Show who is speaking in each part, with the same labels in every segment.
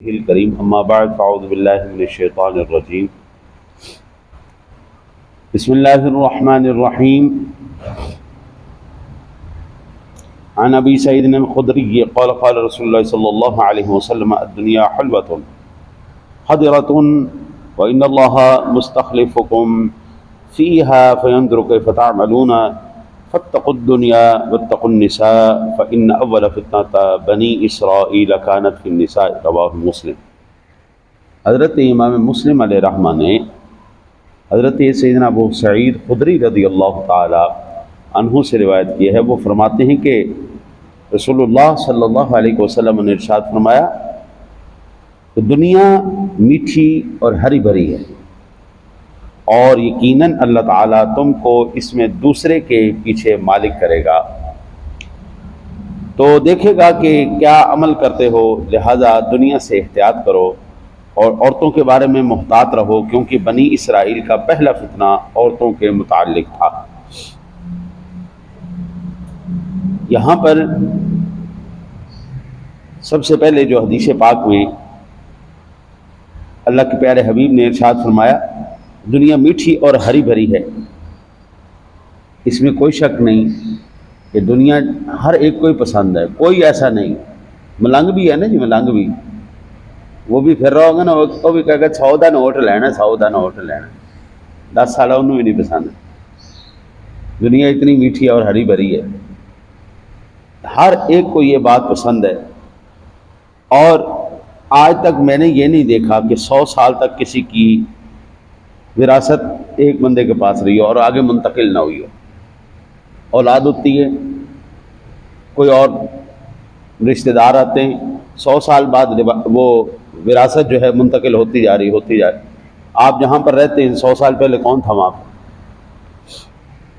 Speaker 1: الكريم اما بعد فاعوذ باللہ من الشیطان الرجیم بسم اللہ الرحمن الرحیم عن ابی سعید الخدری قال قال رسول اللہ صلی اللہ علیہ وسلم الدنیا حلوۃ حضرۃ وان اللہ مستخلفکم فیها فینظر کیف تعملون فاتقوا الدنیا واتقوا النساء فإن اول فتنة بنی اسرائیل كانت في النساء رواہ مسلم۔ حضرت امام مسلم علیہ رحمہ نے حضرت سیدنا ابو سعید خدری رضی اللہ تعالی عنہ سے روایت کی ہے۔ وہ فرماتے ہیں کہ رسول اللہ صلی اللہ علیہ وسلم نے ارشاد فرمایا کہ دنیا میٹھی اور ہری بھری ہے، اور یقیناً اللہ تعالیٰ تم کو اس میں دوسرے کے پیچھے مالک کرے گا، تو دیکھے گا کہ کیا عمل کرتے ہو، لہذا دنیا سے احتیاط کرو اور عورتوں کے بارے میں محتاط رہو، کیونکہ بنی اسرائیل کا پہلا فتنہ عورتوں کے متعلق تھا۔ یہاں پر سب سے پہلے جو حدیث پاک میں اللہ کے پیارے حبیب نے ارشاد فرمایا دنیا میٹھی اور ہری بھری ہے، اس میں کوئی شک نہیں کہ دنیا ہر ایک کو ہی پسند ہے، کوئی ایسا نہیں۔ ملنگ بھی ہے نا جی، ملنگ بھی وہ بھی پھر رہا ہوگا نا، وہ بھی کہے گا 100 کا نوٹ لینا، 100 کا نوٹ لینا، 10 سال انہوں بھی نہیں پسند۔ دنیا اتنی میٹھی اور ہری بھری ہے، ہر ایک کو یہ بات پسند ہے، اور آج تک میں نے یہ نہیں دیکھا کہ 100 سال تک کسی کی وراثت ایک بندے کے پاس رہی ہو اور آگے منتقل نہ ہوئی ہو۔ اولاد ہوتی ہے، کوئی اور رشتہ دار آتے ہیں، 100 سال بعد وہ وراثت جو ہے منتقل ہوتی جا رہی۔ آپ جہاں پر رہتے ہیں 100 سال پہلے کون تھا وہاں پر؟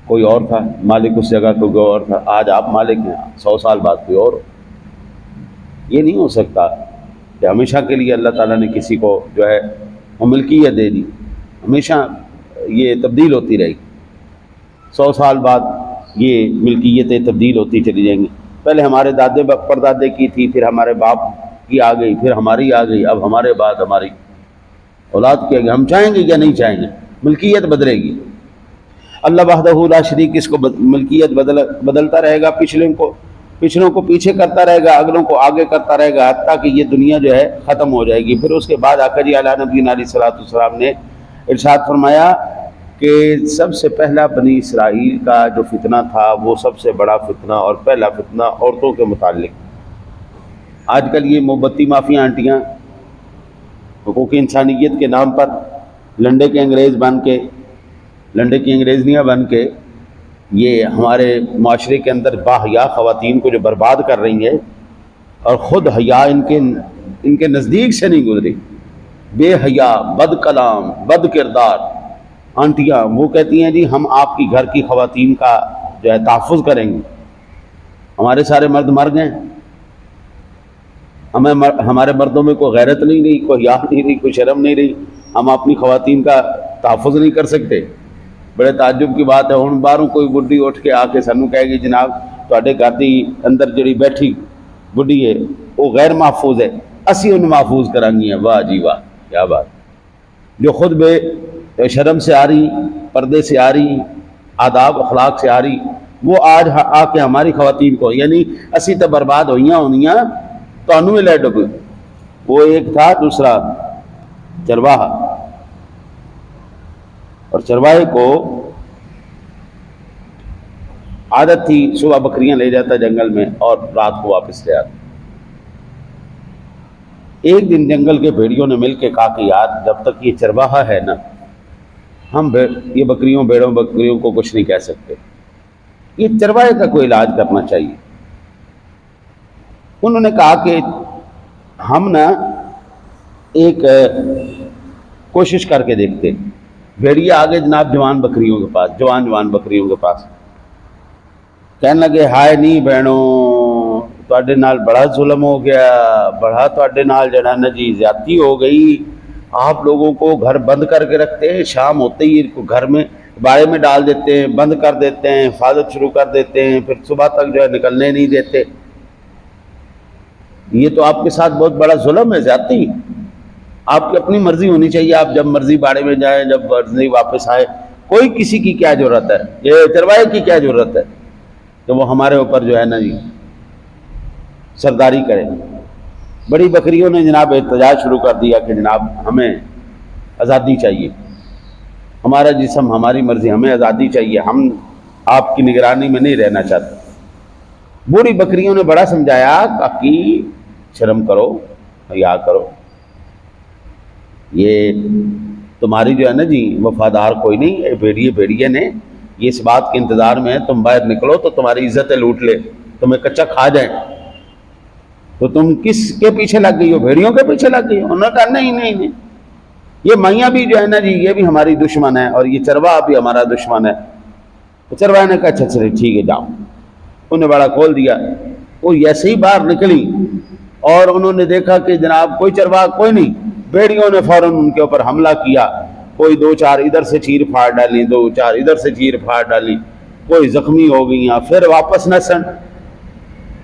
Speaker 1: کوئی اور تھا مالک، اس جگہ کوئی اور تھا، آج آپ مالک ہیں، 100 سال بعد کوئی اور ہو۔ یہ نہیں ہو سکتا کہ ہمیشہ کے لیے اللہ تعالیٰ نے کسی کو جو ہے وہ ملکیت دے دی، ہمیشہ یہ تبدیل ہوتی رہے گی۔ 100 سال بعد یہ ملکیتیں تبدیل ہوتی چلی جائیں گی۔ پہلے ہمارے دادے پردادے کی تھی، پھر ہمارے باپ کی آ گئی، پھر ہماری آ گئی، اب ہمارے بعد ہماری اولاد کی آ گئی۔ ہم چاہیں گے یا نہیں چاہیں گے، ملکیت بدلے گی۔ اللہ وحدہ لا شریک اس کو ملکیت بدلتا رہے گا، پچھلوں کو پیچھے کرتا رہے گا، اگلوں کو آگے کرتا رہے گا، حتیٰ کہ یہ دنیا جو ہے ختم ہو جائے گی۔ پھر اس کے بعد آقا جی علیہ نبینا علیہ الصلوۃ والسلام نے ارشاد فرمایا کہ سب سے پہلا بنی اسرائیل کا جو فتنہ تھا وہ سب سے بڑا فتنہ اور پہلا فتنہ عورتوں کے متعلق۔ آج کل یہ موم بتی مافیا آنٹیاں حقوق انسانیت کے نام پر لنڈے کے انگریز بن کے، لنڈے کی انگریزنیاں بن کے یہ ہمارے معاشرے کے اندر باحیا خواتین کو جو برباد کر رہی ہیں، اور خود حیا ان کے نزدیک سے نہیں گزری، بے حیا، بد کلام، بد کردار آنٹیاں، وہ کہتی ہیں جی ہم آپ کی گھر کی خواتین کا جو ہے تحفظ کریں گے، ہمارے سارے مرد مر گئے، ہمارے مردوں میں کوئی غیرت نہیں رہی، کوئی حیا نہیں رہی، کوئی شرم نہیں رہی، ہم اپنی خواتین کا تحفظ نہیں کر سکتے۔ بڑے تعجب کی بات ہے، ہن باہروں کوئی بڈھی اٹھ کے آ کے سانوں کہے گی جناب تواڈے گھر دی اندر جڑی بیٹھی بڈھی ہے وہ غیر محفوظ ہے، اسی انہوں محفوظ کرانی ہے۔ واہ جی واہ، کیا بات! جو خود بے شرم سے آ رہی، پردے سے آ رہی، آداب اخلاق سے آ رہی، وہ آج آ کے ہماری خواتین کو، یعنی اسی تو برباد ہوئیاں ہونیاں تانوں ہی لے ڈب۔ وہ ایک تھا دوسرا چرواہا، اور چرواہے کو عادت تھی صبح بکریاں لے جاتا جنگل میں اور رات کو واپس لے آتا۔ ایک دن جنگل کے بھیڑیوں نے مل کے کہا کہ یار جب تک یہ چرواہا ہے نا، ہم یہ بکریوں کو کچھ نہیں کہہ سکتے، یہ چرواہے کا کوئی علاج کرنا چاہیے۔ انہوں نے کہا کہ ہم نا ایک کوشش کر کے دیکھتے۔ بھیڑیا آگے جناب جوان بکریوں کے پاس کہنے لگے ہائے نہیں بہنوں، تواڈے نال بڑا ظلم ہو گیا، بڑا تواڈے نال جڑا نا جی زیادتی ہو گئی، آپ لوگوں کو گھر بند کر کے رکھتے ہیں، شام ہوتے ہی گھر میں باڑے میں ڈال دیتے ہیں، بند کر دیتے ہیں، حفاظت شروع کر دیتے ہیں، پھر صبح تک جو ہے نکلنے نہیں دیتے۔ یہ تو آپ کے ساتھ بہت بڑا ظلم ہے، زیادتی۔ آپ کی اپنی مرضی ہونی چاہیے، آپ جب مرضی باڑے میں جائیں، جب مرضی واپس آئے، کوئی کسی کی کیا ضرورت ہے، یہ چرواہے کی کیا ضرورت ہے کہ وہ ہمارے اوپر جو ہے نا جی سرداری کرے۔ بڑی بکریوں نے جناب احتجاج شروع کر دیا کہ جناب ہمیں آزادی چاہیے، ہمارا جسم ہماری مرضی، ہمیں آزادی چاہیے، ہم آپ کی نگرانی میں نہیں رہنا چاہتے۔ بوڑھی بکریوں نے بڑا سمجھایا کہ شرم کرو، حیا کرو، یہ تمہاری جو ہے نا جی وفادار کوئی نہیں ہے، بھیڑیے نے یہ اس بات کے انتظار میں ہے تم باہر نکلو تو تمہاری عزتیں لوٹ لے، تمہیں کچا کھا جائیں، تو تم کس کے پیچھے لگ گئی ہو؟ بھیڑیوں کے پیچھے لگ گئی ہو؟ انہوں نے کہا نہیں، یہ میاں بھی جو ہے نا جی یہ بھی ہماری دشمن ہے، اور یہ چرواہا بھی ہمارا دشمن ہے۔ تو چرواہے نے کہا اچھا چلے ٹھیک ہے جاؤ، انہیں بڑا کھول دیا۔ وہ ایسے ہی باہر نکلی اور انہوں نے دیکھا کہ جناب کوئی چرواہا کوئی نہیں، بھیڑیوں نے فوراً ان کے اوپر حملہ کیا، کوئی دو چار ادھر سے چیر پھاڑ ڈالی، دو چار ادھر سے چیر پھاڑ ڈالی، کوئی زخمی ہو گئیاں، پھر واپس نسن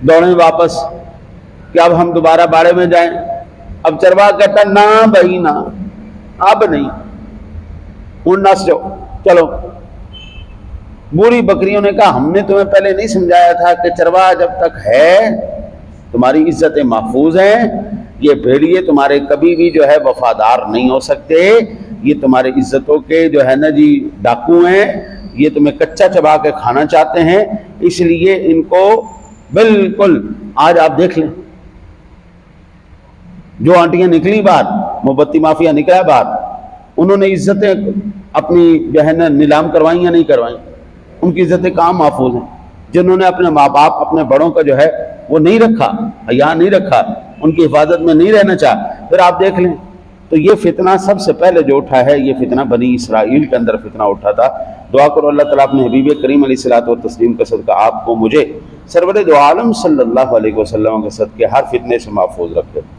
Speaker 1: دوڑیں واپس کہ اب ہم دوبارہ باڑے میں جائیں۔ اب چرواہا کہتا نہ بھائی نہ، اب نہیں، ہوں نس جاؤ، چلو۔ بوڑھی بکریوں نے کہا ہم نے تمہیں پہلے نہیں سمجھایا تھا کہ چرواہا جب تک ہے تمہاری عزتیں محفوظ ہیں، یہ بھیڑیے تمہارے کبھی بھی جو ہے وفادار نہیں ہو سکتے، یہ تمہارے عزتوں کے جو ہے نا جی ڈاکو ہیں، یہ تمہیں کچا چبا کے کھانا چاہتے ہیں، اس لیے ان کو بالکل آج آپ دیکھ لیں جو آنٹیاں نکلی باہر، موم بتی مافیا نکلا باہر، انہوں نے عزتیں اپنی جو ہے نا نیلام کروائیں یا نہیں کروائیں؟ ان کی عزتیں کہاں محفوظ ہیں؟ جنہوں نے اپنے ماں باپ اپنے بڑوں کا جو ہے وہ نہیں رکھا، حیا نہیں رکھا، ان کی حفاظت میں نہیں رہنا چاہا، پھر آپ دیکھ لیں۔ تو یہ فتنہ سب سے پہلے جو اٹھا ہے، یہ فتنہ بنی اسرائیل کے اندر فتنہ اٹھا تھا۔ دعا کرو اللہ تعالیٰ اپنے حبیب کریم علیہ الصلوۃ والتسلیم کا صدقہ آپ کو مجھے سرور دو عالم صلی اللہ علیہ وسلم کے صدقے ہر فتنے سے محفوظ رکھے۔